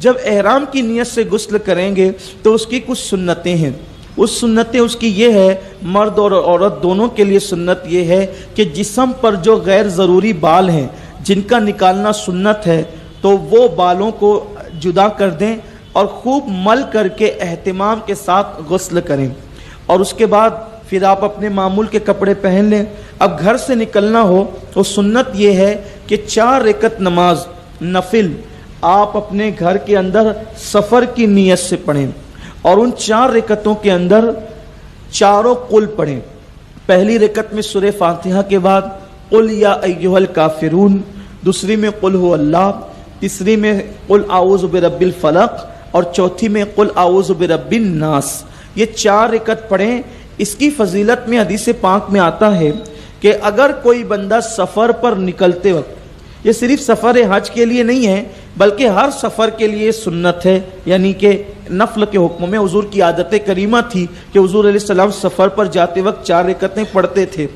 جب احرام کی نیت سے غسل کریں گے تو اس کی کچھ سنتیں ہیں. اس سنتیں اس کی یہ ہے، مرد اور عورت دونوں کے لیے سنت یہ ہے کہ جسم پر جو غیر ضروری بال ہیں جن کا نکالنا سنت ہے تو وہ بالوں کو جدا کر دیں اور خوب مل کر کے اہتمام کے ساتھ غسل کریں، اور اس کے بعد پھر آپ اپنے معمول کے کپڑے پہن لیں. اب گھر سے نکلنا ہو تو سنت یہ ہے کہ 4 رکعت نماز نفل آپ اپنے گھر کے اندر سفر کی نیت سے پڑھیں، اور ان 4 رکعتوں کے اندر چاروں قل پڑھیں. پہلی رکعت میں سورہ فاتحہ کے بعد قل یا ایھا الکافرون، دوسری میں قل هو اللہ، تیسری میں قل اعوذ برب الفلق، اور چوتھی میں قل اعوذ برب الناس. یہ 4 رکعت پڑھیں. اس کی فضیلت میں حدیث پاک میں آتا ہے کہ اگر کوئی بندہ سفر پر نکلتے وقت، یہ صرف سفر حج کے لیے نہیں ہے بلکہ ہر سفر کے لیے سنت ہے، یعنی کہ نفل کے حکم میں حضور کی عادت کریمہ تھی کہ حضور علیہ السلام سفر پر جاتے وقت 4 رکعتیں پڑھتے تھے.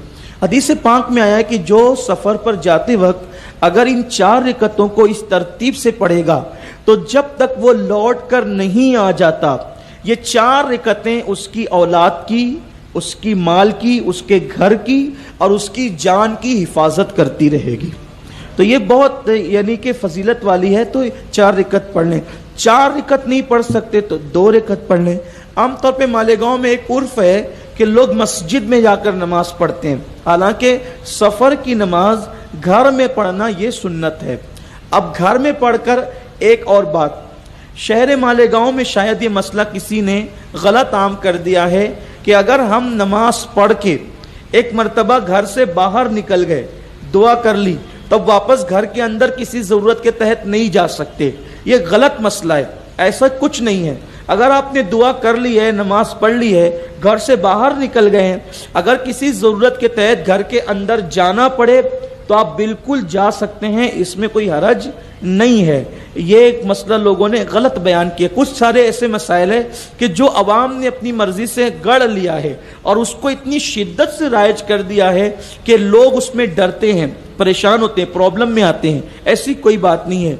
حدیث پاک میں آیا کہ جو سفر پر جاتے وقت اگر ان 4 رکعتوں کو اس ترتیب سے پڑھے گا تو جب تک وہ لوٹ کر نہیں آ جاتا یہ 4 رکعتیں اس کی اولاد کی، اس کی مال کی، اس کے گھر کی اور اس کی جان کی حفاظت کرتی رہے گی. تو یہ بہت یعنی کہ فضیلت والی ہے. تو 4 رکعت پڑھ لیں. 4 رکعت نہیں پڑھ سکتے تو 2 رکعت پڑھ لیں. عام طور پہ مالیگاؤں میں ایک عرف ہے کہ لوگ مسجد میں جا کر نماز پڑھتے ہیں، حالانکہ سفر کی نماز گھر میں پڑھنا یہ سنت ہے. اب گھر میں پڑھ کر ایک اور بات، شہر مالیگاؤں میں شاید یہ مسئلہ کسی نے غلط عام کر دیا ہے کہ اگر ہم نماز پڑھ کے ایک مرتبہ گھر سے باہر نکل گئے، دعا کر لی، تب واپس گھر کے اندر کسی ضرورت کے تحت نہیں جا سکتے. یہ غلط مسئلہ ہے. ایسا کچھ نہیں ہے. اگر آپ نے دعا کر لی ہے، نماز پڑھ لی ہے، گھر سے باہر نکل گئے ہیں، اگر کسی ضرورت کے تحت گھر کے اندر جانا پڑے تو آپ بالکل جا سکتے ہیں، اس میں کوئی حرج نہیں ہے. یہ ایک مسئلہ لوگوں نے غلط بیان کیا. کچھ سارے ایسے مسائل ہیں کہ جو عوام نے اپنی مرضی سے گڑھ لیا ہے اور اس کو اتنی شدت سے رائج کر دیا ہے کہ لوگ اس میں ڈرتے ہیں، پریشان ہوتے ہیں، پرابلم میں آتے ہیں. ایسی کوئی بات نہیں ہے.